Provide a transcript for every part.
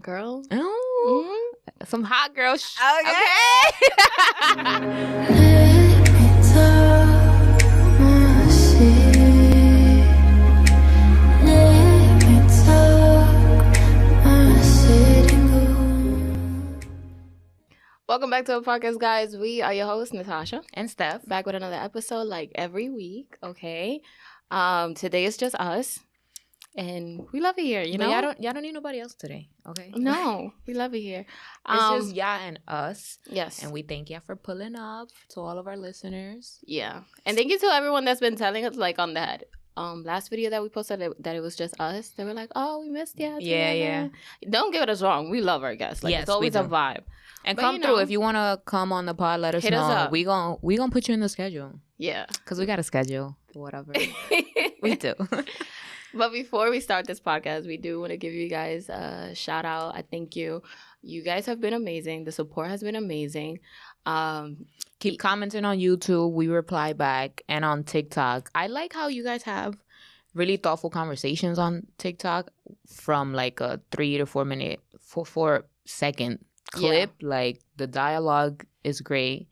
girl. Oh, some hot girl. Welcome back to our podcast, guys. We are your hosts, Natasha And Steph. back with another episode like every week. Okay. Today is just us, and we love it here. You know, y'all don't need nobody else today. Okay. No, we love it here. It's just y'all and us. Yes. And we thank y'all for pulling up, to all of our listeners. Yeah, and thank you to everyone that's been telling us, like, on that last video that we posted, that it was just us. They were like, "Oh, we missed you." Yeah. Don't get us wrong. We love our guests. Like, Yes, it's always we a do. vibe. And But, come you through know, if you want to come on the pod. Let us hit know. us up. We gonna put you in the schedule Yeah. because we got a schedule. Whatever we do. But before we start this podcast, we do want to give you guys a shout out. I thank you. You guys have been amazing. The support has been amazing. Keep commenting on YouTube. We reply back. And on TikTok. I like how you guys have really thoughtful conversations on TikTok from like a 3 to 4 minute, 4-second clip. Yeah. Like the dialogue is great.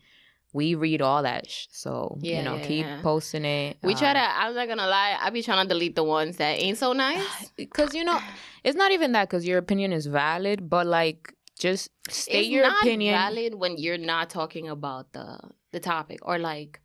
We read all that. So, keep posting it. We try to, I'm not going to lie, I be trying to delete the ones that ain't so nice. Because, it's not even that because your opinion is valid, but like just state your opinion. It's not valid when you're not talking about the topic or like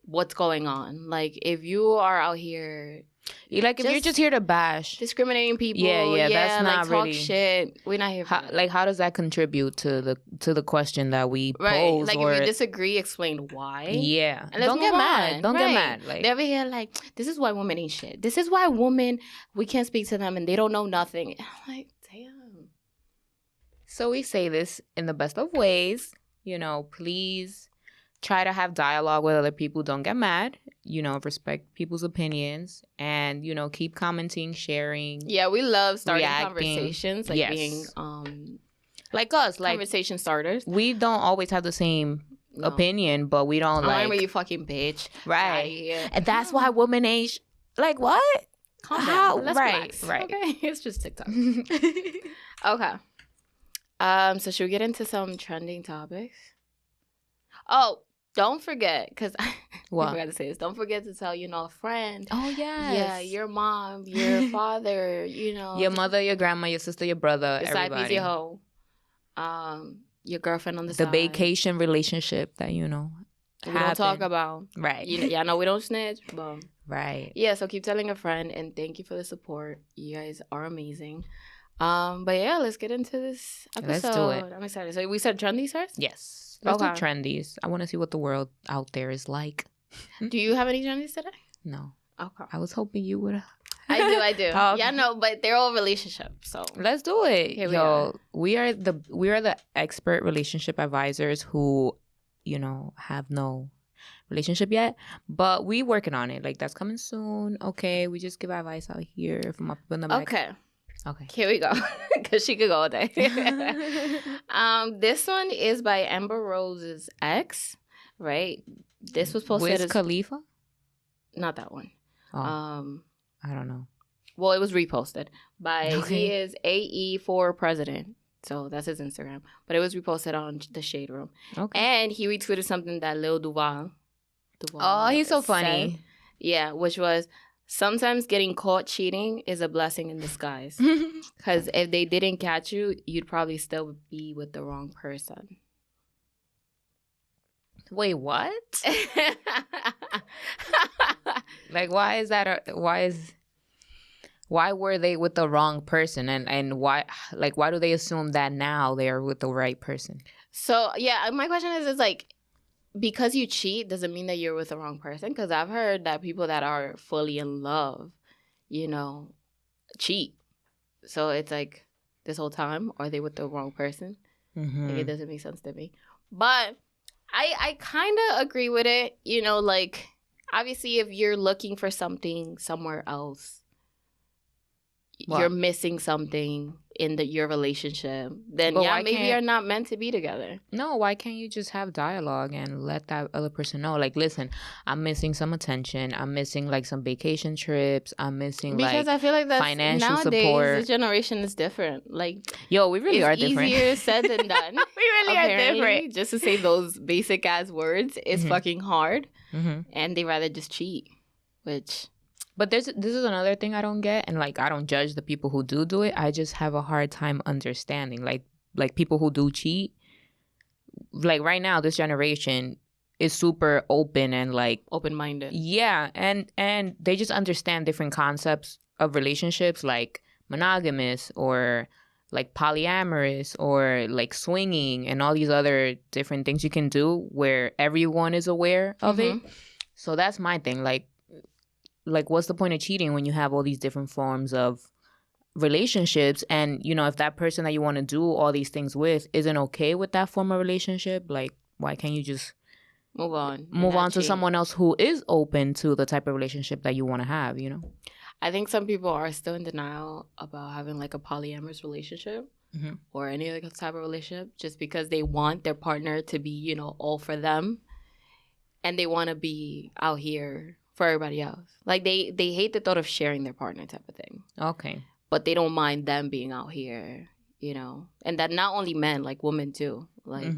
what's going on. Like if you are out here... Like if you're just here to bash, discriminating people, that's not like, really talk shit. We're not here for that. Like how does that contribute to the question that we right. pose? Like or... if you disagree, explain why. Yeah, and don't get mad. Don't get mad. Like they're over here like, this is why women ain't shit. This is why women, we can't speak to them and they don't know nothing. I'm like, damn. So we say this in the best of ways. Please try to have dialogue with other people. Don't get mad. Respect people's opinions and, keep commenting, sharing. Yeah, we love starting reacting. Conversations, like being like us, like conversation starters. We don't always have the same opinion, but we don't like. I'm you fucking bitch. Right. And that's why women ain't like what? Calm down. Let's right. relax. Right. Okay. It's just TikTok. Okay. So should we get into some trending topics? Oh, don't forget, because I forgot to say this. Don't forget to tell, a friend. Oh, yes. Yeah, your mom, your father, Your mother, your grandma, your sister, your brother, your everybody. Side piece, your hoe. Your girlfriend on the side. The vacation relationship that, we don't talk about. Right. Yeah, I know we don't snitch, but... Right. Yeah, so keep telling a friend, and thank you for the support. You guys are amazing. But yeah, let's get into this episode. Let's do it. I'm excited. So we said trendies first? Yes. Let's do trendies. I want to see what the world out there is like. Do you have any trendies today? No. Okay. I was hoping you would. I do. Yeah, no, but they're all relationships. So let's do it. Here we are the expert relationship advisors who, have no relationship yet, but we working on it. Like that's coming soon. Okay, we just give advice out here from up in the back. Okay. Here we go. Because she could go all day. This one is by Amber Rose's ex, right? This was posted Wiz Khalifa? Not that one. Oh, I don't know. Well, it was reposted by, he is AE for president. So that's his Instagram. But it was reposted on the Shade Room. Okay. And he retweeted something that Lil Duval oh, he's so funny. Said. Yeah, which was... Sometimes getting caught cheating is a blessing in disguise. Because if they didn't catch you, you'd probably still be with the wrong person. Wait, what? Like, why is that? Why were they with the wrong person? And why do they assume that now they are with the right person? So, yeah, my question is like, because you cheat doesn't mean that you're with the wrong person. Because I've heard that people that are fully in love, cheat. So it's like this whole time, are they with the wrong person? Mm-hmm. Like, it doesn't make sense to me. But I kind of agree with it. Like, obviously, if you're looking for something somewhere else, you're missing something in your relationship, then maybe you're not meant to be together. No, why can't you just have dialogue and let that other person know? Like, listen, I'm missing some attention. I'm missing like some vacation trips. I'm missing because I feel like that's financial nowadays, support. This generation is different. Like, yo, we really are different. It's easier said than done. We really are different. Just to say those basic ass words is fucking hard, and they rather just cheat, which. But this is another thing I don't get, and like I don't judge the people who do it. I just have a hard time understanding like people who do cheat. Like right now, this generation is super open and like open-minded. Yeah, and they just understand different concepts of relationships, like monogamous or like polyamorous or like swinging and all these other different things you can do where everyone is aware of it. So that's my thing. Like, what's the point of cheating when you have all these different forms of relationships? And, you know, if that person that you want to do all these things with isn't okay with that form of relationship, like, why can't you just move on to someone else who is open to the type of relationship that you want to have, you know? I think some people are still in denial about having, like, a polyamorous relationship or any other type of relationship just because they want their partner to be, you know, all for them. And they want to be out here for everybody else. Like, they hate the thought of sharing their partner type of thing. Okay. But they don't mind them being out here, you know. And that not only men, like women too, like,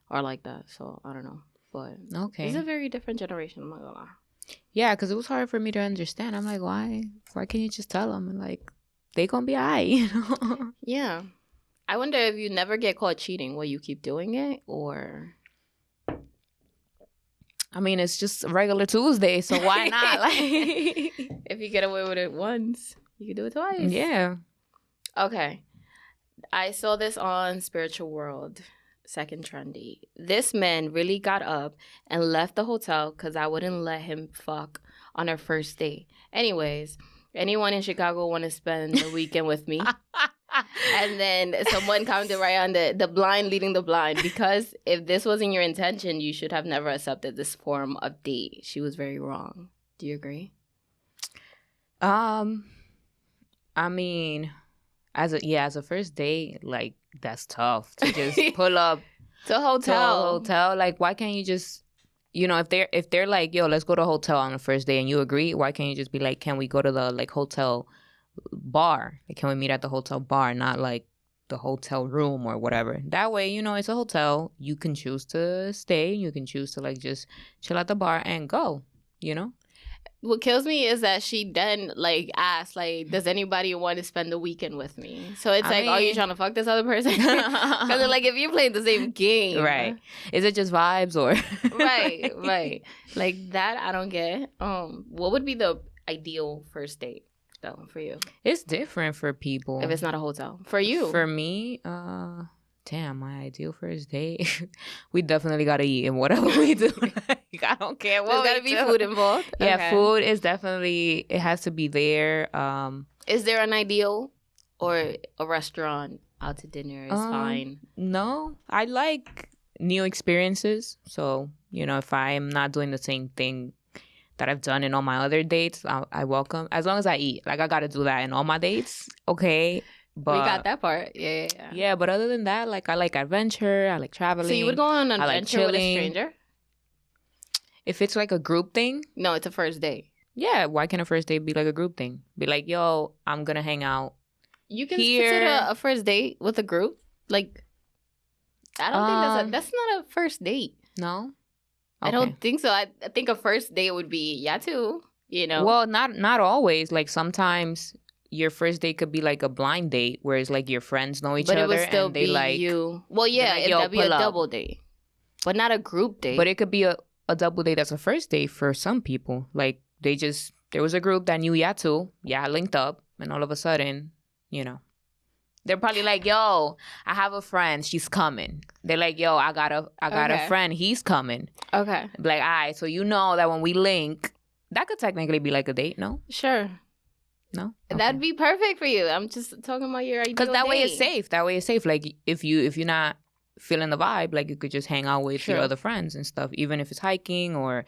are like that. So, I don't know. But it's a very different generation, I'm not gonna lie. Yeah, because it was hard for me to understand. I'm like, why can't you just tell them? And like, they gonna be alright, you know? Yeah. I wonder if you never get caught cheating, will you keep doing it or... I mean, it's just a regular Tuesday, so why not? Like, if you get away with it once, you can do it twice. Yeah. Okay. I saw this on Spiritual World, second trendy. This man really got up and left the hotel because I wouldn't let him fuck on our first date. Anyways, anyone in Chicago want to spend the weekend with me? And then someone commented right on the blind leading the blind, because if this wasn't your intention, you should have never accepted this form of date. She was very wrong. Do you agree? I mean, as a first date, like, that's tough to just pull up to a hotel. Like, why can't you just, you know, if they're like, yo, let's go to a hotel on the first day and you agree, why can't you just be like, can we go to the like hotel bar? Like, can we meet at the hotel bar, not like the hotel room or whatever? That way, you know, it's a hotel. You can choose to stay. You can choose to like just chill at the bar and go, you know? What kills me is that she then like asked, like, does anybody want to spend the weekend with me? So it's I mean, are you trying to fuck this other person? Because like, if you're playing the same game, right? Is it just vibes or right? Like that, I don't get. What would be the ideal first date though for you? It's different for people. If it's not a hotel, for you, for me, damn, my ideal first date. We definitely gotta eat, and whatever we do, like, I don't care what. There's gotta be food involved. Yeah, okay. Food is definitely, it has to be there. Is there an ideal, or a restaurant out to dinner is fine? No, I like new experiences. So, you know, if I'm not doing the same thing that I've done in all my other dates, I welcome, as long as I eat. Like, I gotta do that in all my dates. Okay. But, we got that part. Yeah. Yeah, but other than that, like, I like adventure. I like traveling. So you would go on an adventure with a stranger? If it's like a group thing? No, it's a first date. Yeah, why can't a first date be like a group thing? Be like, yo, I'm going to hang out. You can consider a first date with a group? Like, I don't think that's not a first date. No? Okay. I don't think so. I think a first date would be, yeah, too, you know? Well, not always. Like, sometimes your first date could be like a blind date, whereas like your friends know each other, but it would still and they be like you. Well, yeah, like, that'd be a double date, but not a group date. But it could be a double date that's a first date for some people. Like, there was a group that knew too. Linked up, and all of a sudden, you know, they're probably like, yo, I have a friend, she's coming. They're like, yo, I got a friend, he's coming. Okay. Like, all right, so you know that when we link, that could technically be like a date, no? Sure. No? Okay. That'd be perfect for you. I'm just talking about your ideal because that date. way it's safe. That way it's safe. Like, if you're not feeling the vibe, like, you could just hang out with your other friends and stuff. Even if it's hiking or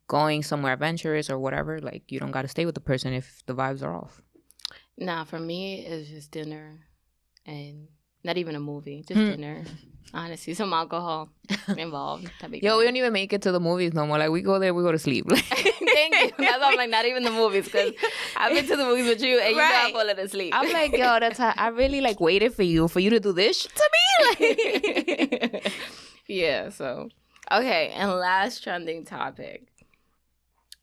going somewhere adventurous or whatever, like, you don't got to stay with the person if the vibes are off. Nah, for me, it's just dinner and not even a movie, just dinner. Honestly, some alcohol involved. Yo, we don't even make it to the movies no more. Like, we go there, we go to sleep. Thank you. That's why I'm like, not even the movies, because I've been to the movies with you, and you know I'm falling asleep. I'm like, yo, that's how I really like waited for you to do this to me. Like, yeah. So, okay, and last trending topic.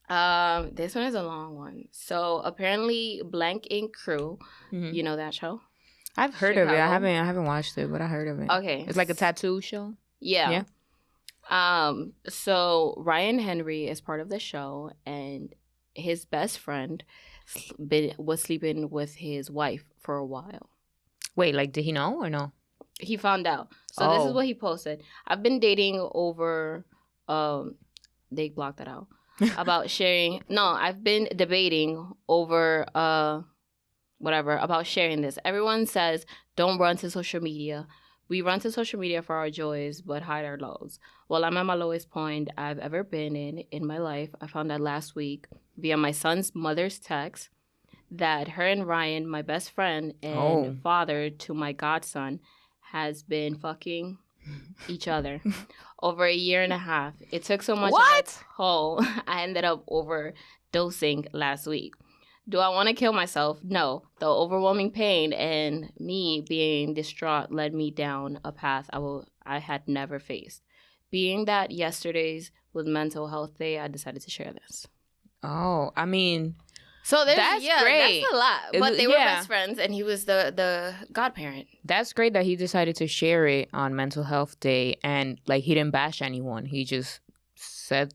This one is a long one. So apparently, Blank Ink Crew, you know that show? I've heard of it. I haven't watched it, but I heard of it. Okay, it's like a tattoo show. Yeah. So Ryan Henry is part of the show, and his best friend was sleeping with his wife for a while. Wait, like, did he know or no? He found out. So this is what he posted. I've been dating over. They blocked that out. About sharing. No, I've been debating over whatever about sharing this. Everyone says don't run to social media. We run to social media for our joys, but hide our lows. Well, I'm at my lowest point I've ever been in my life. I found out last week via my son's mother's text that her and Ryan, my best friend and father to my godson, has been fucking each other over a year and a half. It took so much of a toll. I ended up overdosing last week. Do I want to kill myself? No. The overwhelming pain and me being distraught led me down a path I had never faced. Being that yesterday's was Mental Health Day, I decided to share this. Oh, I mean, so that's great. That's a lot. But they were yeah. best friends, and he was the godparent. That's great that he decided to share it on Mental Health Day, and like he didn't bash anyone. He just said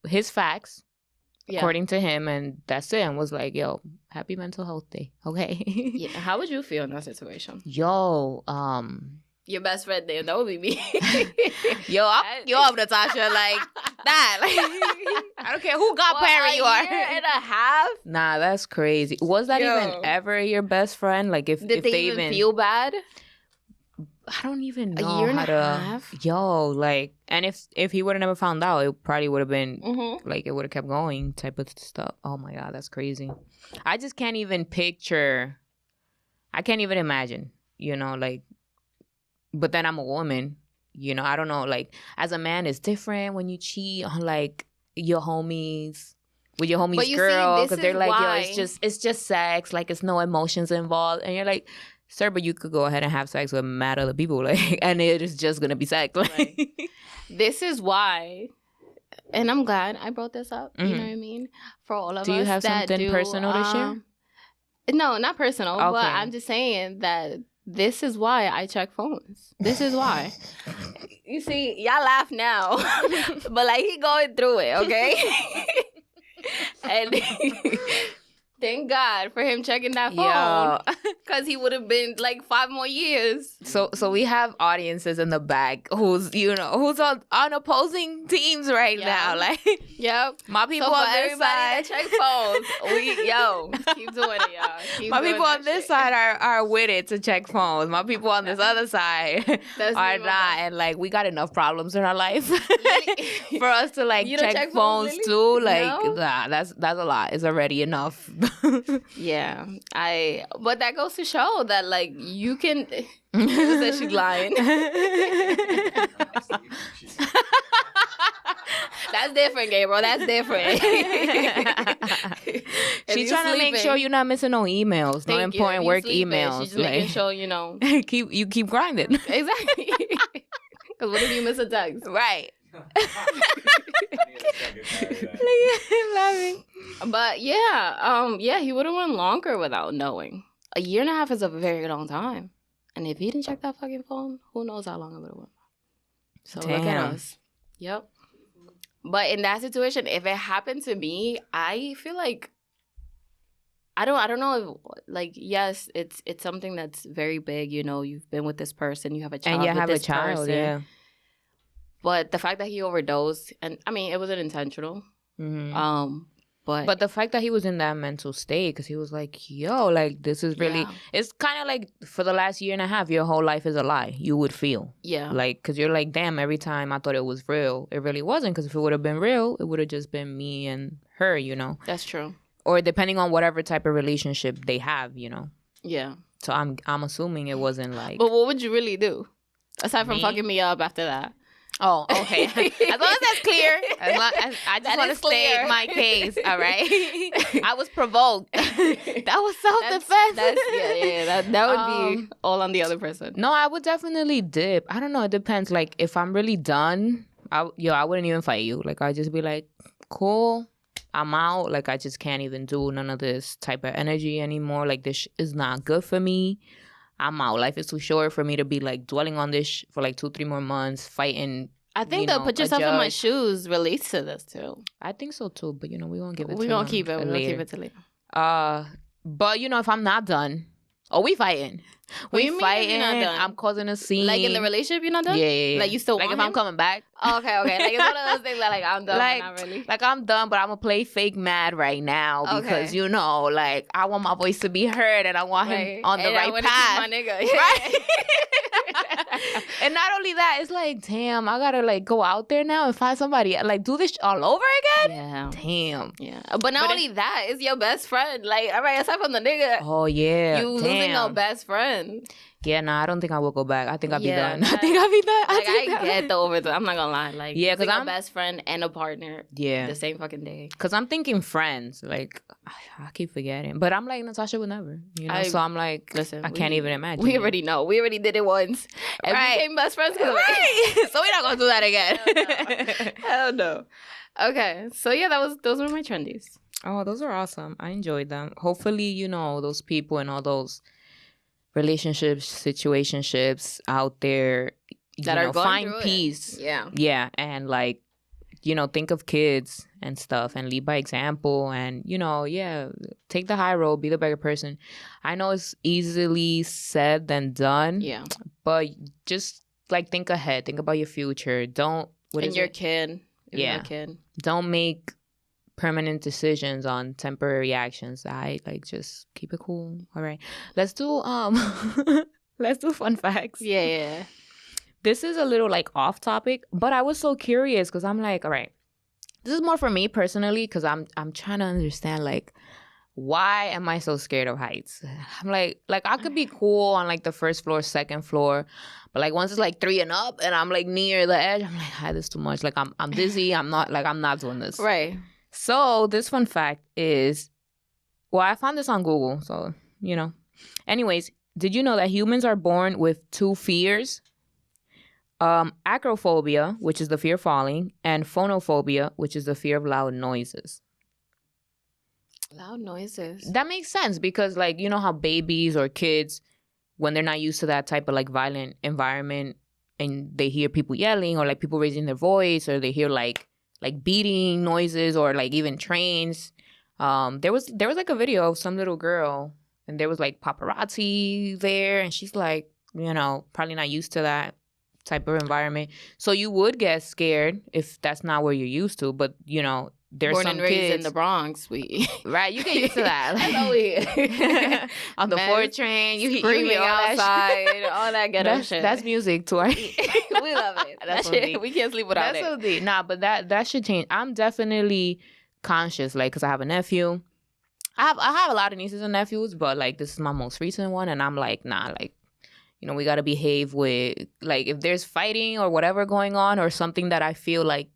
his facts. According to him, and that's it, and was like, yo, happy Mental Health Day. Okay. Yeah. How would you feel in that situation? Yo, your best friend name, that would be me. yo, I'm Natasha, like that. Like, I don't care who godparent you are. A year and a half? Nah, that's crazy. Was that even ever your best friend? Like, if they even feel bad? I don't even know a year and a half. Yo, like, and if he would have never found out, it probably would have been like it would have kept going type of stuff. Oh my god, that's crazy. I just can't even picture. I can't even imagine. You know, like. But then I'm a woman. You know, I don't know. Like, as a man, it's different when you cheat on like your homies. With your homies girl, because they're like, yo, it's just sex. Like, it's no emotions involved, and you're like. Sir, but you could go ahead and have sex with mad other people, like, and it is just gonna be sex. Like. Right. This is why, and I'm glad I brought this up. You know what I mean? For all of us. Do you have something personal to share? No, not personal. Okay. But I'm just saying that this is why I check phones. This is why. You see, y'all laugh now, but like he going through it, okay? And. Thank God for him checking that phone, because he would have been like 5 more years. So we have audiences in the back who's on opposing teams right now. Like, my people on this side that check phones. Keep doing it, y'all. My people on this side are with it to check phones. My people on this other side are not, and like we got enough problems in our life for us to like check phones too. Like, nah, that's a lot. It's already enough. Yeah, but that goes to show that like you can. Said she's lying. That's different, Gabriel. That's different. She's trying to make sure you're not missing no emails, no important work emails. She's just making sure you know. keep grinding. Exactly. Because what if you miss a text? Right. But yeah, he would have went longer without knowing. A year and a half is a very long time, and if he didn't check that fucking phone, who knows how long it would have went. So Look at us. Yep. But in that situation, if it happened to me, I feel like I don't know if like yes, it's something that's very big. You know, you've been with this person, you have a child, and you have a child, person. Yeah. But the fact that he overdosed, and I mean, it wasn't intentional. Mm-hmm. But the fact that he was in that mental state, because he was like, yo, like, this is really, it's kind of like for the last year and a half, your whole life is a lie, you would feel. Yeah. Like, because you're like, damn, every time I thought it was real, it really wasn't, because if it would have been real, it would have just been me and her, you know? That's true. or depending on whatever type of relationship they have, you know. Yeah. So I'm assuming it wasn't like. But what would you really do aside from Me? fucking me up after that? Oh, okay. As long as that's clear. As long as I just want to state my case. All right. I was provoked. That was self-defense. That would be all on the other person. No, I would definitely dip. I don't know. It depends. Like if I'm really done, I wouldn't even fight you. Like I'd just be like, cool, I'm out. Like I just can't even do none of this type of energy anymore. Like this is not good for me. I'm out. Life is too short for me to be like dwelling on this for like 2-3 more months, fighting. I think that put yourself in my shoes relates to this too. I think so too, but we won't give it. We're gonna keep it. We're gonna keep it to later. But if I'm not done, we fighting. We fighting. I'm causing a scene. Like in the relationship, you're not done. Yeah. Like you still want if him? I'm coming back. Okay. Like it's one of those things that like I'm done. Like, not really. Like I'm done, but I'm gonna play fake mad right now because like I want my voice to be heard and I want him on the right path. My nigga. Right. And not only that, it's like, damn, I gotta like go out there now and find somebody, like do this all over again. Yeah. Damn. Yeah. But not only that, it's your best friend. Like, all right, aside from the nigga. Oh yeah. You losing your best friend. Yeah, I don't think I will go back. I think I'll be done. I think I'll be done. Like, I get the overthrow. I'm not gonna lie. Like, yeah, because I'm a best friend and a partner. Yeah. The same fucking day. Because I'm thinking friends. Like, I keep forgetting. But I'm like, Natasha would never. So I'm like, listen, I can't even imagine. We already know. We already did it once. And we became best friends. Right. So we're not gonna do that again. Hell no. Okay. So yeah, those were my trendies. Oh, those are awesome. I enjoyed them. Hopefully, those people and all those relationships, situationships out there that are going find through peace. It. Yeah. Yeah. And like, think of kids and stuff and lead by example and, take the high road, be the better person. I know it's easily said than done. Yeah. But just like think ahead. Think about your future. Don't. Kid. Yeah. Don't make permanent decisions on temporary actions. Just keep it cool. All right, let's do fun facts. Yeah. This is a little like off topic, but I was so curious because I'm like, all right, this is more for me personally because I'm trying to understand like why am I so scared of heights? I'm like I could be cool on like the first floor, second floor, but like once it's like 3 and up and I'm like near the edge, I'm like, this is too much. Like I'm dizzy. I'm not doing this. Right. So this fun fact is, I found this on Google, so, Anyways, did you know that humans are born with 2 fears? Acrophobia, which is the fear of falling, and phonophobia, which is the fear of loud noises. Loud noises? That makes sense because, like, you know how babies or kids, when they're not used to that type of, like, violent environment and they hear people yelling or, like, people raising their voice or they hear, like beating noises or like even trains. There was like a video of some little girl and there was like paparazzi there and she's like, probably not used to that type of environment. So you would get scared if that's not where you're used to. But there's born some and raised kids in the Bronx. Right, you get used to that. Like, on the 4 train, you screaming all outside, all that ghetto shit. That's music to our. We love it. That shit, we can't sleep without it. That's so nah, but that should change. I'm definitely conscious, like, because I have a nephew. I have a lot of nieces and nephews, but like this is my most recent one, and I'm like, nah, like, we gotta behave with like if there's fighting or whatever going on or something that I feel like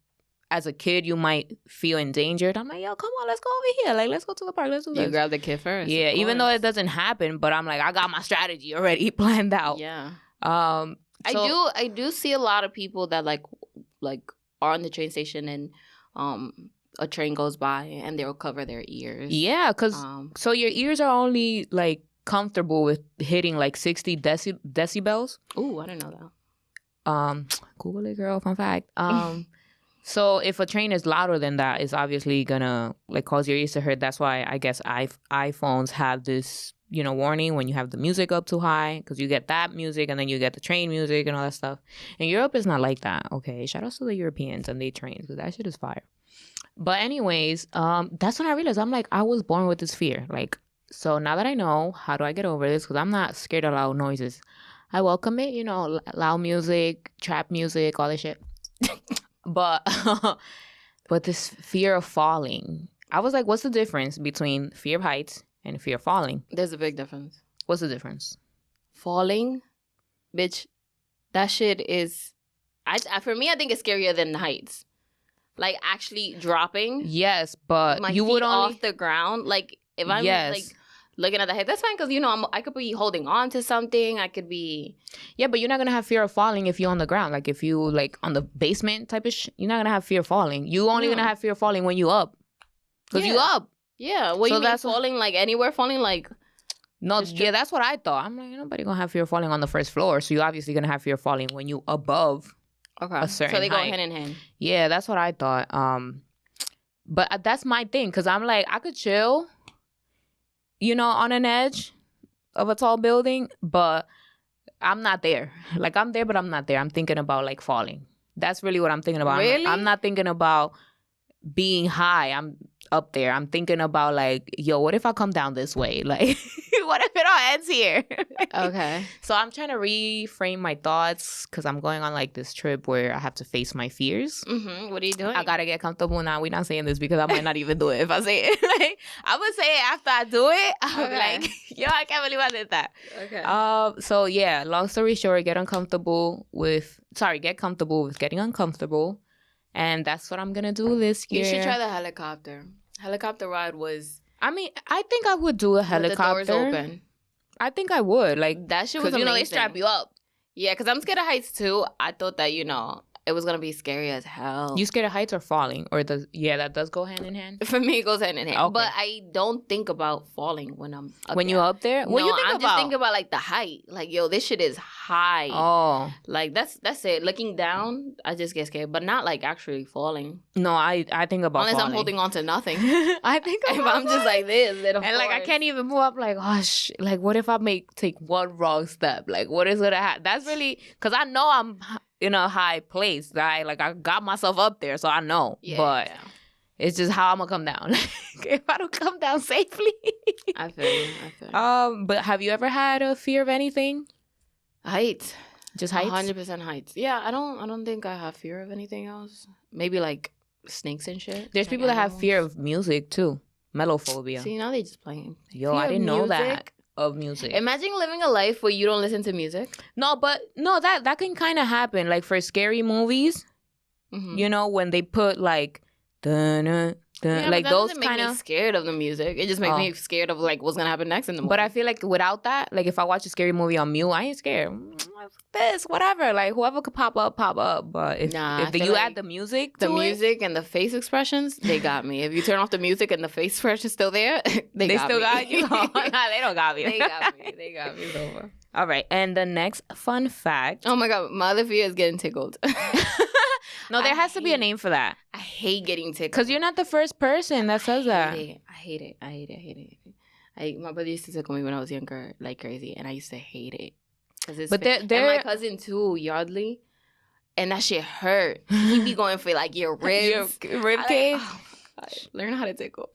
as a kid you might feel endangered. I'm like, yo, come on, let's go over here. Like, let's go to the park. Let's do this. You grab the kid first. Yeah, even though it doesn't happen, but I'm like, I got my strategy already planned out. Yeah. So, I do see a lot of people that like are on the train station and a train goes by and they'll cover their ears. Yeah, because so your ears are only like comfortable with hitting like 60 decibels. Ooh, I didn't know that. Google it, girl. Fun fact. So if a train is louder than that, it's obviously gonna like cause your ears to hurt. That's why I guess iPhones have this, warning when you have the music up too high, because you get that music and then you get the train music and all that stuff. And Europe is not like that. Okay, shout out to the Europeans and they trains because that shit is fire. But anyways, that's when I realized I'm like, I was born with this fear. Like, so now that I know, how do I get over this? Because I'm not scared of loud noises. I welcome it, loud music, trap music, all this shit. But this fear of falling, I was like, what's the difference between fear of heights and fear of falling? There's a big difference. What's the difference? Falling, bitch, that shit is... for me, I think it's scarier than the heights. Like, actually dropping. Yes, but my you feet would only... off the ground. Like, if I'm, like, looking at the height, that's fine, because, you know, I could be holding on to something. I could be... Yeah, but you're not going to have fear of falling if you're on the ground. Like, if you, like, on the basement type of shit, you're not going to have fear of falling. You only going to have fear of falling when you up. Because you up. Yeah, what so you mean falling, like, anywhere? Falling, like... No, yeah, that's what I thought. I'm like, nobody going to have fear of falling on the first floor, so you're obviously going to have fear of falling when you above a certain so they go height. hand in hand. Yeah, that's what I thought. But that's my thing, because I'm like, I could chill, you know, on an edge of a tall building, but I'm not there. Like, I'm there, but I'm not there. I'm thinking about, like, falling. That's really what I'm thinking about. Really? I'm not thinking about being high. I'm up there. I'm thinking about, like, yo, what if I come down this way? Like, what if it all ends here? Okay. So I'm trying to reframe my thoughts, because I'm going on, like, this trip where I have to face my fears. Mm-hmm. What are you doing? I gotta get comfortable now. We're not saying this because I might not even do it if I say it. Like, I'm gonna say it after I do it. I'm like, yo, I can't believe I did that. Okay. So yeah, long story short, get comfortable with getting uncomfortable. And that's what I'm gonna do this year. You should try the helicopter. Helicopter ride was... I mean, I think I would do a helicopter. With the doors open. I think I would. Like, that shit was amazing. You know, they strap you up. Yeah, because I'm scared of heights too. I thought that, you know, it was going to be scary as hell. You scared of heights or falling? Or that does go hand in hand? For me, it goes hand in hand. Okay. But I don't think about falling when I'm up When you're up there? What no, you think I'm about? just thinking about, like, the height. Like, yo, this shit is high. Oh. Like, that's it. Looking down, I just get scared. But not, like, actually falling. No, I think about Unless falling. I'm holding on to nothing. I think about if I'm just like this. And, like, I can't even move up. Like, oh, like, what if I take one wrong step? Like, what is going to happen? That's really... Because I know I'm in a high place, right? Like, I got myself up there, so I know. Yeah, but it's just how I'm gonna come down. If I don't come down safely. I feel you. But have you ever had a fear of anything? Heights. Just heights? 100% heights. Yeah, I don't think I have fear of anything else. Maybe, like, snakes and shit. There's people that have fear of music too. Mellophobia. See, now they just playing. Yo, fear I didn't know that. Of music. Imagine living a life where you don't listen to music. No, that can kind of happen. Like, for scary movies, you know, when they put, like, like, those kind of... make me scared of the music. It just makes me scared of, like, what's gonna happen next in the movie. But I feel like without that, like, if I watch a scary movie on mute, I ain't scared. This, whatever. Like, whoever could pop up. But if you add the music to music and the face expressions, they got me. If you turn off the music and the face expression's still there, they still got you. Nah, they don't got me. They got me. They got me over. All right, and the next fun fact. Oh my God, my other fear is getting tickled. No, there has to be a name for that. I hate getting tickled. Because you're not the first person that says that. I hate it. My brother used to tickle me when I was younger, like crazy, and I used to hate it. But and my cousin too, Yardley, and that shit hurt. He be going for, like, your ribs. Your rib cage? Like, oh, learn how to tickle.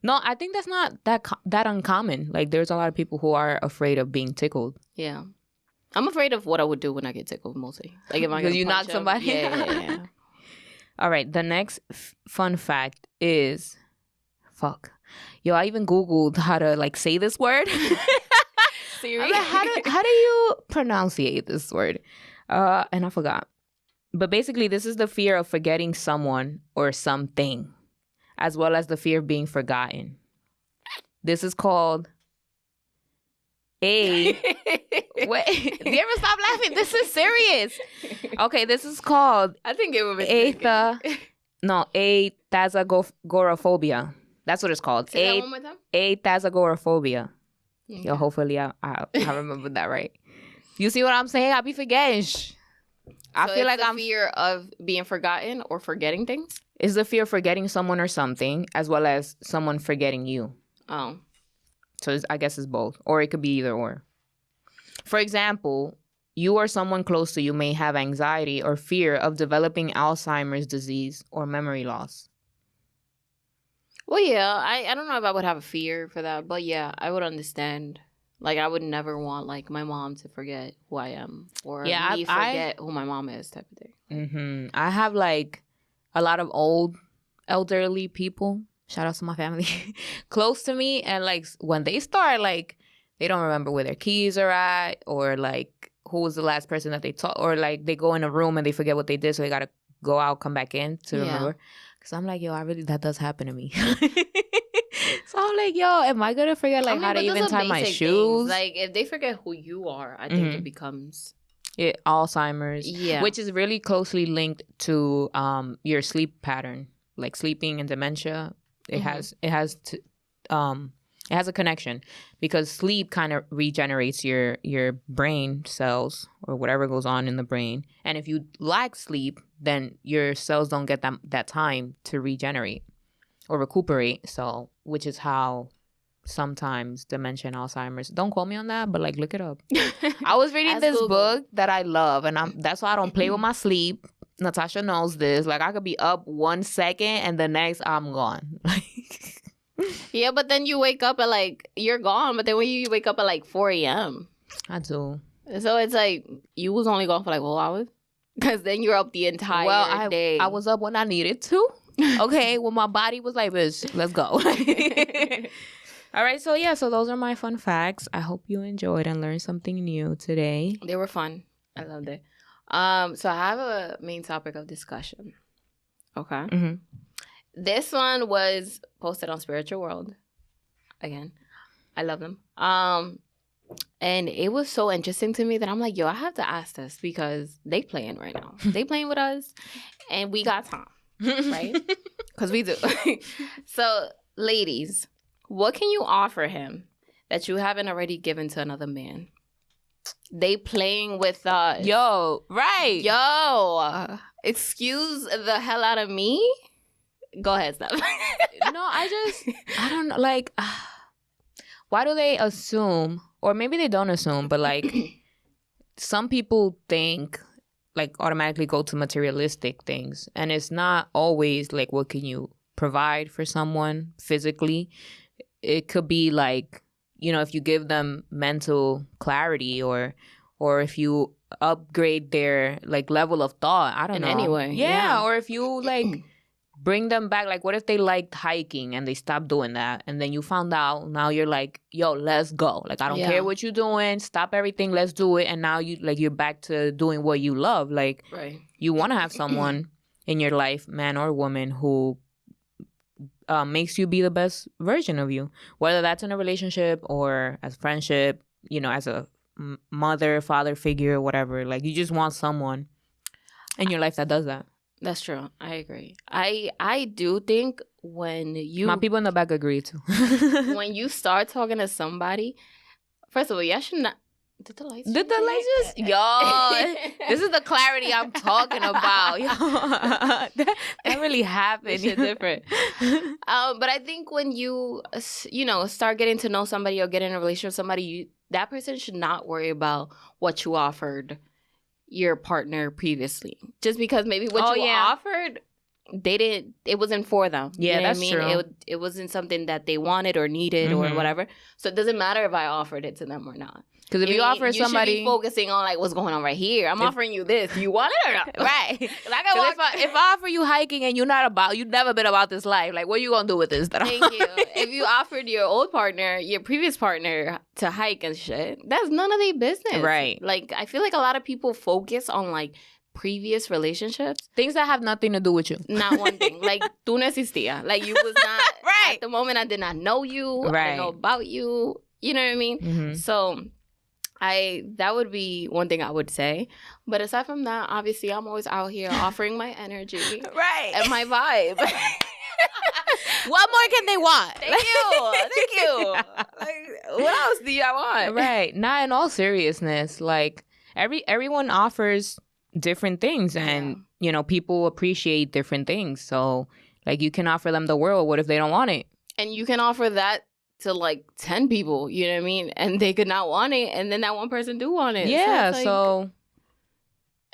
No, I think that's not that uncommon. Like, there's a lot of people who are afraid of being tickled. Yeah. I'm afraid of what I would do when I get tickled, mostly. Like, if I you knock somebody? Yeah. All right, the next fun fact is... Fuck. Yo, I even Googled how to, like, say this word. Serious? Like, how do you pronunciate this word? And I forgot. But basically, this is the fear of forgetting someone or something, as well as the fear of being forgotten. This is called Wait, do you ever stop laughing? This is serious. Okay, this is called... I think it would be... Athazagoraphobia. That's what it's called. Say that one more time? Athazagoraphobia. Okay. Yo, hopefully I remembered that right. You see what I'm saying? I be forgetting. I feel like I'm... fear of being forgotten or forgetting things? It's the fear of forgetting someone or something, as well as someone forgetting you. Oh. So I guess it's both. Or it could be either or. For example, you or someone close to you may have anxiety or fear of developing Alzheimer's disease or memory loss. Well, yeah, I don't know if I would have a fear for that, but yeah, I would understand. Like, I would never want, like, my mom to forget who I am or me forget who my mom is type of thing. I have, like, a lot of old elderly people, shout out to my family, close to me, and like when they start, like they don't remember where their keys are at, or like who was the last person that they talked, or like they go in a room and they forget what they did, so they gotta go out, come back in to remember. Because I'm like, yo, that does happen to me. So I'm like, yo, am I gonna forget like how to even tie my shoes? Like if they forget who you are, I think it becomes Alzheimer's. Yeah, which is really closely linked to your sleep pattern, like sleeping and dementia. It has a connection, because sleep kind of regenerates your brain cells or whatever goes on in the brain. And if you lack sleep, then your cells don't get that time to regenerate or recuperate. So, which is how sometimes dementia and Alzheimer's. Don't quote me on that, but like look it up. I was reading this book that I love, and that's why I don't play with my sleep. Natasha knows this. Like I could be up 1 second and the next I'm gone. Yeah, but then you wake up at like, you're gone, but then when you wake up at like 4 a.m. I do. So it's like, you was only gone for like 4 hours? Because then you're up the entire day. I was up when I needed to. Okay, when my body was like, bitch, let's go. All right, so those are my fun facts. I hope you enjoyed and learned something new today. They were fun. I loved it. So I have a main topic of discussion. Okay. Mm-hmm. This one was posted on Spiritual World. Again, I love them. And it was so interesting to me that I'm like, yo, I have to ask this because they playing right now. They playing with us, and we got time, right? Because we do. So, ladies, what can you offer him that you haven't already given to another man? They playing with us. Yo, right. Yo, excuse the hell out of me. Go ahead, Steph. No, I don't know. Like, why do they assume, or maybe they don't assume, but like, some people think, like, automatically go to materialistic things. And it's not always like, what can you provide for someone physically? It could be like, you know, if you give them mental clarity, or if you upgrade their like level of thought. I don't know. Anyway, yeah. Or if you like bring them back. Like, what if they liked hiking and they stopped doing that, and then you found out, now you're like, yo, let's go. Like, I don't care what you're doing. Stop everything. Let's do it. And now you're back to doing what you love. Like, you want to have someone in your life, man or woman, who makes you be the best version of you, whether that's in a relationship or as friendship, you know, as a mother, father figure, whatever. Like, you just want someone in your life that does that. That's true. I agree. I do think when you... My people in the back agree too. When you start talking to somebody, first of all, y'all should not... Did the lights just... Yo, this is the clarity I'm talking about. Yo, that really happened. Shit different. But I think when you know, start getting to know somebody or get in a relationship with somebody, that person should not worry about what you offered your partner previously. Just because maybe what you offered, it wasn't for them. Yeah, you know that's true. It wasn't something that they wanted or needed or whatever. So it doesn't matter if I offered it to them or not. Because if you offer somebody... You should be focusing on, like, what's going on right here. I'm offering you this. You want it or not? Right. If I offer you hiking and you've never been about this life, like, what are you going to do with this? Thank you. If you offered your previous partner to hike and shit, that's none of their business. Right. Like, I feel like a lot of people focus on, like, previous relationships. Things that have nothing to do with you. Not one thing. Like, tú no existía. Like, you was not... Right. At the moment, I did not know you. Right. I didn't know about you. You know what I mean? Mm-hmm. So... that would be one thing I would say. But aside from that, obviously, I'm always out here offering my energy. Right. And my vibe. What more can they want? Thank you. Like, what else do y'all want? Right. Not in all seriousness. Like, everyone offers different things. And, you know, people appreciate different things. So, like, you can offer them the world. What if they don't want it? And you can offer that to like 10 people, you know what I mean? And they could not want it, and then that one person do want it. Yeah, so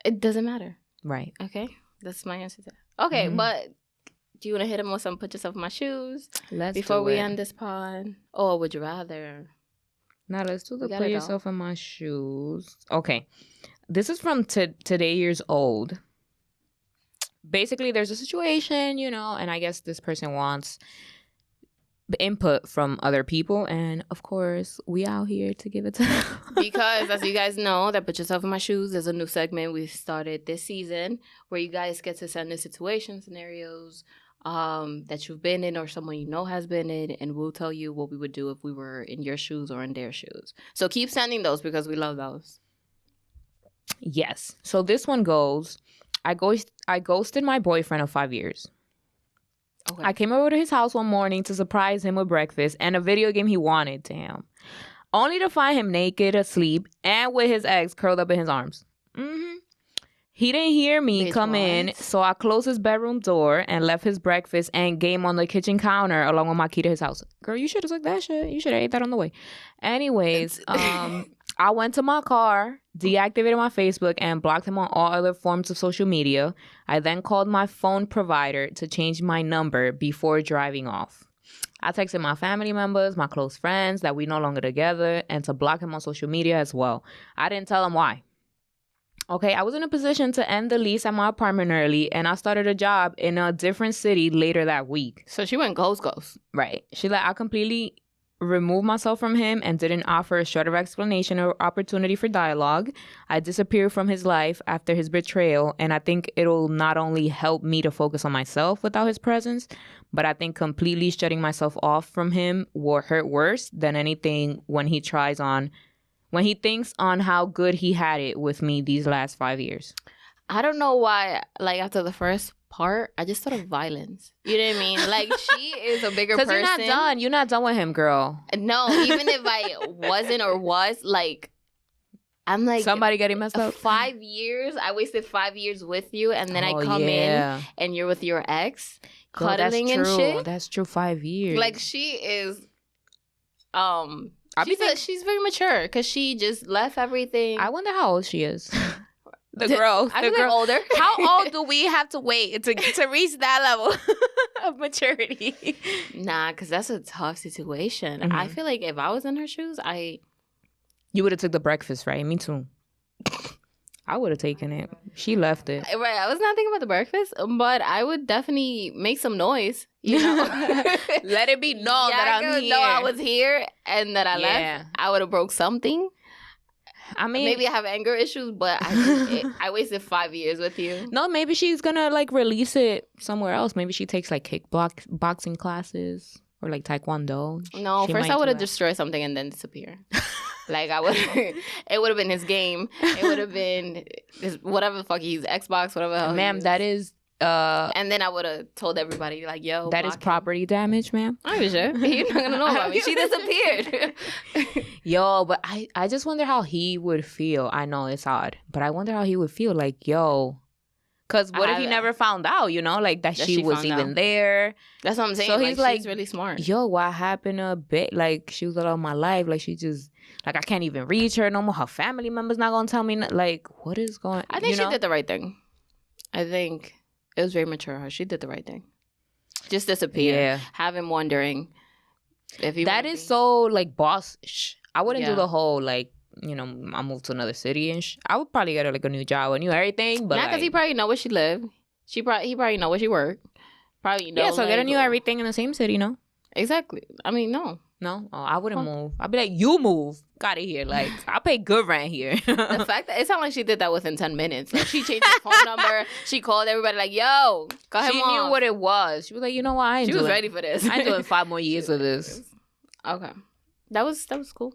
it doesn't matter. Right. Okay. That's my answer to that. Okay, but do you want to hit him with some put yourself in my shoes before we end this pod? Or would you rather? Now let's do the put yourself in my shoes. Okay. This is from Today Years Old. basically there's a situation, and I guess this person wants input from other people, and of course we out here to give it to them. Because as you guys know, that Put Yourself in My Shoes is a new segment we started this season where you guys get to send in situation scenarios that you've been in or someone you know has been in, and we'll tell you what we would do if we were in your shoes or in their shoes. So keep sending those because we love those. Yes. So this one goes, I ghosted my boyfriend of 5 years. Okay. I came over to his house one morning to surprise him with breakfast and a video game he wanted to him, only to find him naked, asleep, and with his ex curled up in his arms. He didn't hear me come in, so I closed his bedroom door and left his breakfast and game on the kitchen counter along with my key to his house. Girl, you should have took that shit. You should have ate that on the way. Anyways, I went to my car, deactivated my Facebook, and blocked him on all other forms of social media. I then called my phone provider to change my number before driving off. I texted my family members, my close friends that we no longer together, and to block him on social media as well. I didn't tell him why. Okay, I was in a position to end the lease at my apartment early, and I started a job in a different city later that week. So she went ghost. Right. I completely removed myself from him and didn't offer a short of explanation or opportunity for dialogue. I disappeared from his life after his betrayal, and I think it'll not only help me to focus on myself without his presence, but I think completely shutting myself off from him will hurt worse than anything when he thinks on how good he had it with me these last 5 years. I don't know why, like, after the first part, I just thought of violence. You know what I mean? Like, she is a bigger person. Because you're not done. You're not done with him, girl. No, even if I wasn't or was, like, I'm like... Somebody getting messed up? 5 years? I wasted 5 years with you, and then I come in, and you're with your ex, cuddling and shit. That's true, 5 years. Like, she is... She's very mature because she just left everything. I wonder how old she is. The girl. I think older. How old do we have to wait to reach that level of maturity? Nah, because that's a tough situation. Mm-hmm. I feel like if I was in her shoes, You would have took the breakfast, right? Me too. I would have taken it. She left it. Right. I was not thinking about the breakfast, but I would definitely make some noise. You know? Let it be known that I'm here. No, I was here and that I left. I would have broke something. I mean, maybe I have anger issues, but I wasted 5 years with you. No, maybe she's gonna like release it somewhere else. Maybe she takes like boxing classes or like taekwondo. No, first I would have destroyed something and then disappear. Like it would have been his game. It would have been whatever the fuck he's Xbox, whatever. Ma'am, that is. And then I would have told everybody like, "Yo, that is property damage, ma'am." I'm sure you're not gonna know about me. She disappeared. Yo, but I just wonder how he would feel. I know it's odd, but I wonder how he would feel. Like, yo, because what if he never found out? You know, like that she was even there. That's what I'm saying. So he's like, she's really smart. Yo, what happened a bit? Like she was all of my life. Like she just. Like, I can't even reach her no more. Her family member's not going to tell me. Like, what is going on? I think she did the right thing. I think it was very mature of her. She did the right thing. Just disappear. Yeah. Have him wondering if he... That is so, like, boss-ish. I wouldn't do the whole, like, I moved to another city and I would probably get her, like, a new job, a new everything. But not because he probably know where she lived. He probably know where she worked. Probably know. Yeah, so get a new everything in the same city, no? Exactly. I mean, no. No? Oh, I wouldn't move. I'd be like, you move. Got it here. Like, I pay good rent here. The fact that it sounded like she did that within 10 minutes. Like, she changed her phone number. She called everybody like, yo, got him She off. knew what it was. She was like, you know what? She was ready for this. I ain't doing 5 more years of this. Okay. That was cool.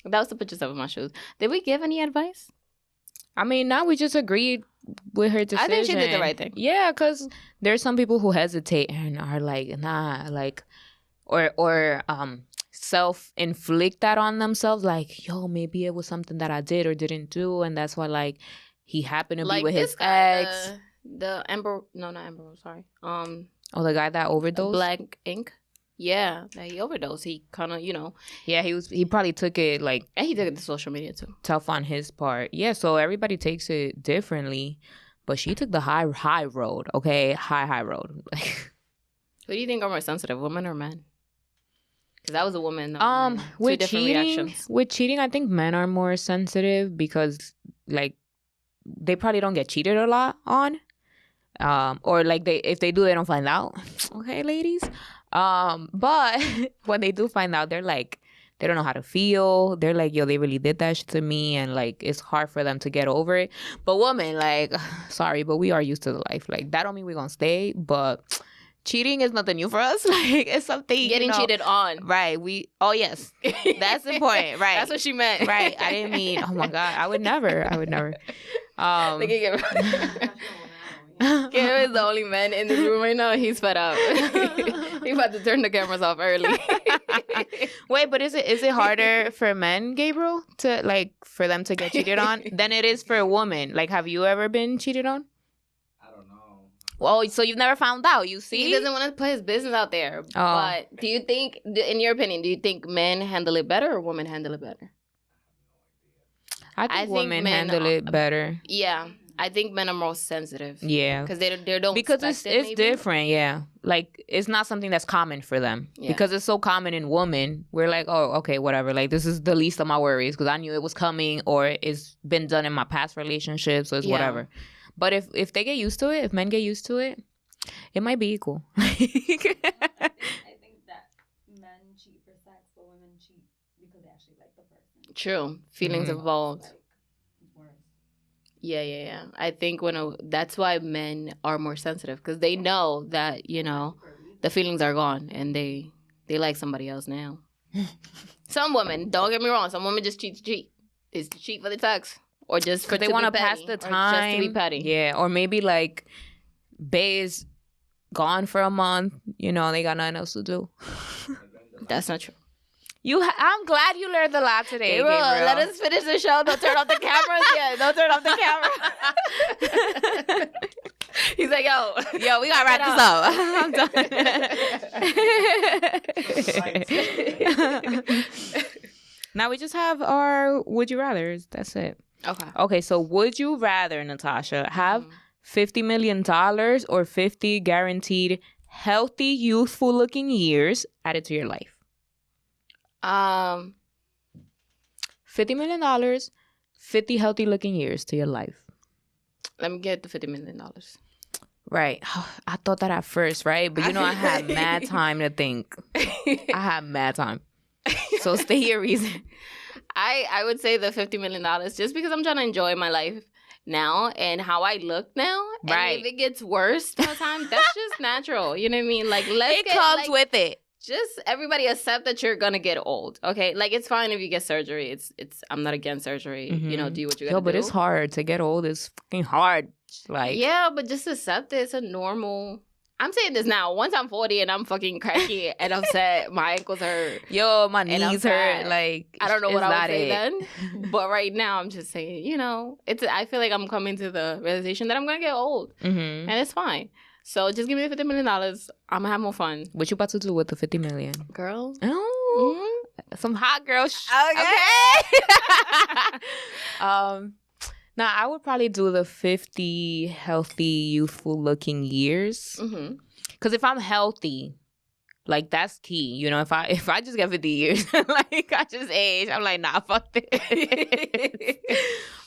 That was the Put Yourself in My Shoes. Did we give any advice? I mean, now we just agreed with her decision. I think she did the right thing. Yeah, because there's some people who hesitate and are like, nah, like, or self-inflict that on themselves, like, yo, maybe it was something that I did or didn't do, and that's why, like, he happened to be with his ex. The Amber, no, not Amber, sorry. The guy that overdosed? Black Ink. Yeah, that he overdosed. He kind of, Yeah, he probably took it, like... And he took it to social media, too. Tough on his part. Yeah, so everybody takes it differently, but she took the high road, okay? High road. Who do you think are more sensitive, women or men? Because that was a woman. With cheating, I think men are more sensitive because, like, they probably don't get cheated a lot on. Or like if they do, they don't find out. Okay, ladies. But when they do find out, they're like, they don't know how to feel. They're like, yo, they really did that shit to me, and like it's hard for them to get over it. But women, like, sorry, but we are used to the life. Like that don't mean we're gonna stay, but cheating is nothing new for us. Like it's something getting cheated on. Right. Oh yes. That's important. Right. That's what she meant. Right. I didn't mean, oh my God. I would never. Kim is the only man in this room right now. He's fed up. He's about to turn the cameras off early. Wait, but is it harder for men, Gabriel, to like for them to get cheated on than it is for a woman? Like, have you ever been cheated on? I don't know. Well, so you've never found out. You see, he doesn't want to put his business out there. Oh. But do you think, in your opinion, do you think men handle it better or women handle it better? I think women handle it better. Yeah. I think men are more sensitive. Yeah. Because they don't because it's different, yeah. Like, it's not something that's common for them. Yeah. Because it's so common in women. We're like, oh, okay, whatever. Like, this is the least of my worries because I knew it was coming or it's been done in my past relationships, so it's whatever. But if they get used to it, if men get used to it, it might be equal. I think that men cheat for sex, but women cheat because they actually like the person. True. Feelings involved. Yeah. I think that's why men are more sensitive because they know that, you know, the feelings are gone and they like somebody else now. Some women, don't get me wrong, some women just cheat to cheat. It's to cheat for the sex or just for they want to pass the time. Just to be petty. Yeah, or maybe like Bay's gone for a month, you know, they got nothing else to do. That's not true. I'm glad you learned a lot today, Gabriel. Gabriel. Let us finish the show. Don't turn off the cameras yet. Don't turn off the camera. He's like, yo, we gotta wrap this up. I'm done. Now we just have our would you rathers. That's it. Okay. So would you rather, Natasha, have $50 million or 50 guaranteed healthy, youthful looking years added to your life? $50 million, 50 healthy looking years to your life. Let me get the $50 million. Right. I thought that at first, right? But you know, I had mad time to think. I had mad time. So stay your reason. I would say the $50 million just because I'm trying to enjoy my life now and how I look now. Right. And if it gets worse all the time, that's just natural. You know what I mean? Like, it comes with it. Just everybody accept that you're gonna get old, okay? Like, it's fine if you get surgery. It's. I'm not against surgery. Mm-hmm. You know, do what you gotta do. But it's hard to get old. It's fucking hard. Like, yeah, but just accept it. It's a normal. I'm saying this now. Once I'm 40 and I'm fucking cranky and upset, my ankles hurt. Yo, my knees hurt. Like, I don't know what I would say then. But right now, I'm just saying, you know, I feel like I'm coming to the realization that I'm gonna get old, and it's fine. So just give me the $50 million. I'm gonna have more fun. What you about to do with the $50 million? Girl. Oh. Some hot girl okay. Now I would probably do the 50 healthy, youthful looking years. Because if I'm healthy, like that's key. You know, if I just get 50 years, like I just age, I'm like, nah, fuck this.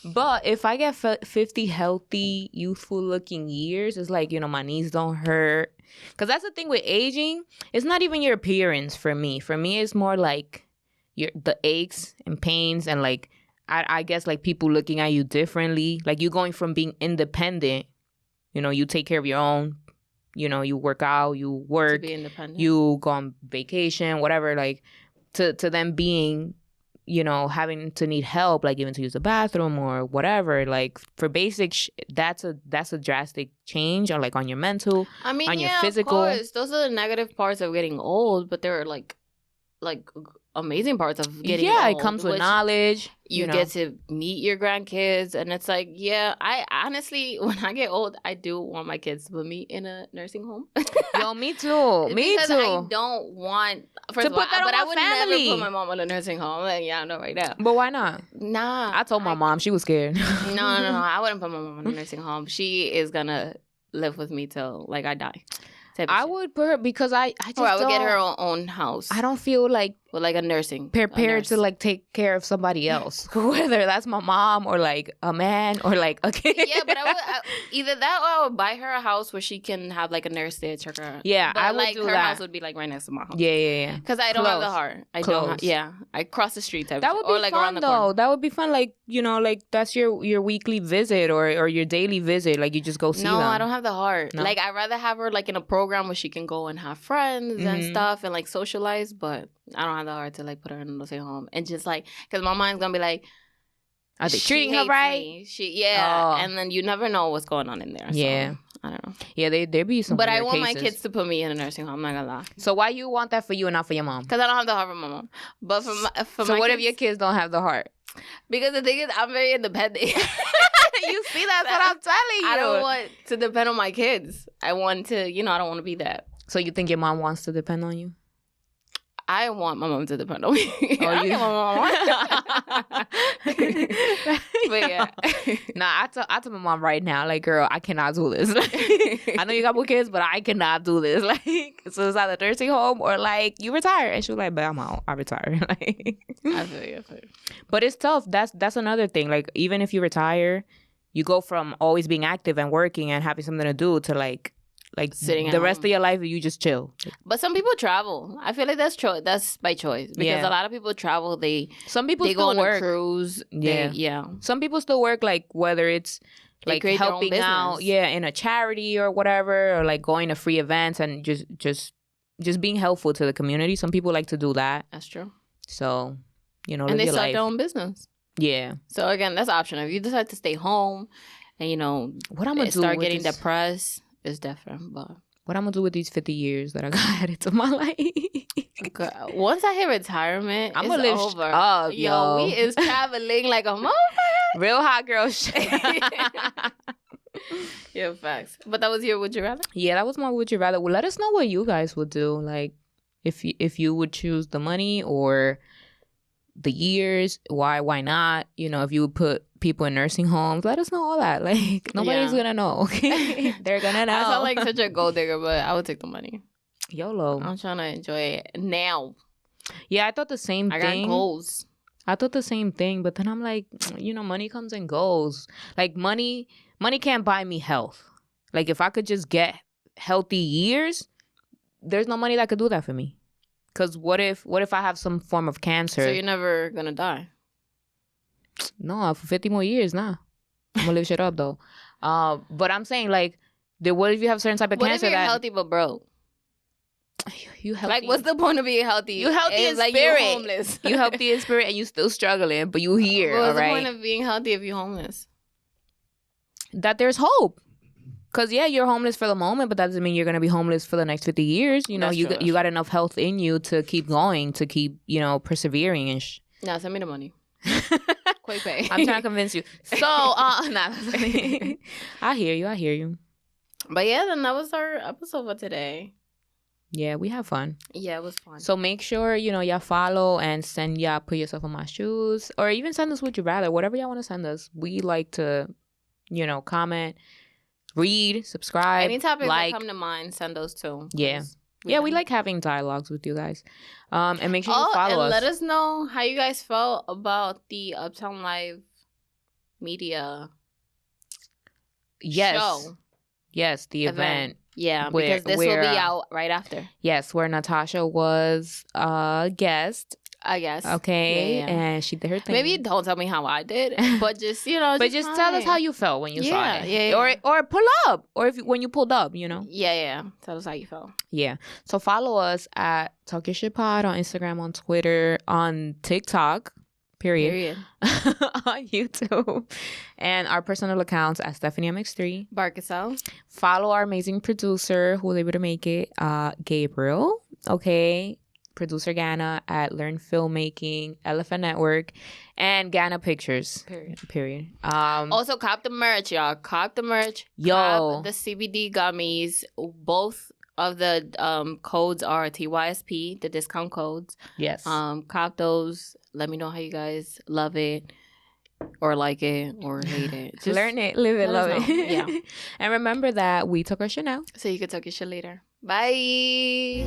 But if I get 50 healthy, youthful looking years, it's like, you know, my knees don't hurt. Because that's the thing with aging. It's not even your appearance for me. For me, it's more like the aches and pains and like, I guess like people looking at you differently. Like you going from being independent, you know, you take care of your own, you know, you work out, you work, to be independent. You go on vacation, whatever, like to them being, you know, having to need help, like even to use the bathroom or whatever. Like for basic, that's a drastic change on like on your mental, on your physical. Of course. Those are the negative parts of getting old, but there are like amazing parts of getting old. Yeah, it comes with knowledge. You get to meet your grandkids, and it's like, yeah, I honestly, when I get old, I do want my kids to put me in a nursing home. Yo, me too. Because I don't want I would never put my mom in a nursing home. Like, yeah, I know right now. But why not? Nah. I told my mom. She was scared. No. I wouldn't put my mom in a nursing home. She is gonna live with me till like I die. I would put her because I just I would get her own house. I don't feel like with like a nursing. Prepared to like take care of somebody else, whether that's my mom or like a man or like a kid. Yeah, but either that or I would buy her a house where she can have like a nurse there, check her. Yeah, but I would like do her that. house would be like right next to my house. Yeah. Because I don't have the Close. heart. I Close. don't. Yeah, I cross the street type. That would be or like fun around the though. corner. That would be fun. Like, you know, like that's your weekly visit or your daily visit. Like you just go see them. No, I don't have the heart. No? Like I'd rather have her like in a program where she can go and have friends and stuff and like socialize. But I don't have the heart to like put her in a nursing home and just like because my mind's gonna be like, are they she treating her hates right? me. Oh. And then you never know what's going on in there. Yeah. So, I don't know. Yeah, there be some. But I weird want my cases. kids to put me in a nursing home. I'm not gonna lie. So why you want that for you and not for your mom? Because I don't have the heart for my mom. But for So my what kids, if your kids don't have the heart? Because the thing is, I'm very independent. You see, that's what I'm telling you. I don't want to depend on my kids. I want to, I don't want to be that. So you think your mom wants to depend on you? I want my mom to depend on me. Oh, I don't care what my mom wants. But yeah. Nah, I tell my mom right now, like, girl, I cannot do this. I know you got more kids, but I cannot do this. Like, so it's either nursing home or like you retire. And she was like, but I'm out. I retire. Like, I feel you. But it's tough. That's another thing. Like, even if you retire, you go from always being active and working and having something to do to like sitting the at rest home. of your life you just chill. But some people travel. I feel like that's by choice because Yeah. a lot of people travel. Some people they go still on work. a cruise. Yeah. Some people still work, like whether it's They like create their own helping out, business. in a charity or whatever, or like going to free events and just being helpful to the community. Some people like to do that. That's true. So, And live they your start life. their own business. Yeah. So again, that's optional. If you decide to stay home and What I'm gonna do start with getting this, depressed, it's different. But what I'm gonna do with these 50 years that I got added to my life? girl, once I hit retirement, I'm it's gonna live over. up, yo. We is traveling like a motherfucker. Real hot girl shit. Yeah, facts. But that was your would you rather? Yeah, that was my would you rather. Well, let us know what you guys would do. Like, if you would choose the money or the years, why not? If you would put people in nursing homes, let us know all that. Like, nobody's gonna know. Okay, they're gonna know. I sound like such a gold digger, but I would take the money. YOLO. I'm trying to enjoy it now. Yeah, I thought the same I thing. got goals. I thought the same thing, but then I'm like, money comes and goes. Like, money can't buy me health. Like, if I could just get healthy years, there's no money that could do that for me. Because what if I have some form of cancer? So you're never gonna die. No, for 50 more years, nah. I'm gonna live shit up though. But I'm saying, like, what if you have certain type of What if cancer you're that healthy but broke? you healthy? Like, what's the point of being healthy? You healthy It's in like spirit. you're homeless. You healthy in spirit and you still struggling, but you here, What's all the right? point of being healthy if you're homeless? That there's hope. Because, yeah, you're homeless for the moment, but that doesn't mean you're going to be homeless for the next 50 years. That's You true, you got enough health in you to keep going, to keep, persevering and Nah, send me the money. Quick pay. I'm trying to convince you. So, nah. I hear you. But yeah, then that was our episode for today. Yeah, we have fun. Yeah, it was fun. So make sure, y'all follow and send y'all Put Yourself in My Shoes, or even send us Would You Rather, whatever y'all want to send us. We like to, comment, read, subscribe, Any topics like. that come to mind, send those too. Yeah. We like having dialogues with you guys. And make sure you Oh, follow and us. let us know how you guys felt about the Uptown Live media show. Yes, the event. Yeah, Where- because this will where, be out right after, Yes, where Natasha was a guest. I guess. Okay. Yeah. And she did her thing. Maybe don't tell me how I did, but just, But just tell us how you felt when you saw Yeah, it. yeah. Or pull up. Or when you pulled up, Yeah. Tell us how you felt. Yeah. So follow us at Talk Your Shit Pod on Instagram, on Twitter, on TikTok, period. On YouTube. And our personal accounts at Stephany MX3. Barkasel. Follow our amazing producer who was able to make it, Gabriel. Okay. Producer Ghana at Learn Filmmaking, Elephant Network, and Ghana Pictures. Period. Also, cop the merch, y'all. Cop the merch. Yo. Cop the CBD gummies. Both of the codes are TYSP, the discount codes. Yes. Cop those. Let me know how you guys love it, or like it, or hate it. Just learn it, live it, let love us it. know. Yeah. And remember that we took our shit now. So you can talk your shit later. Bye.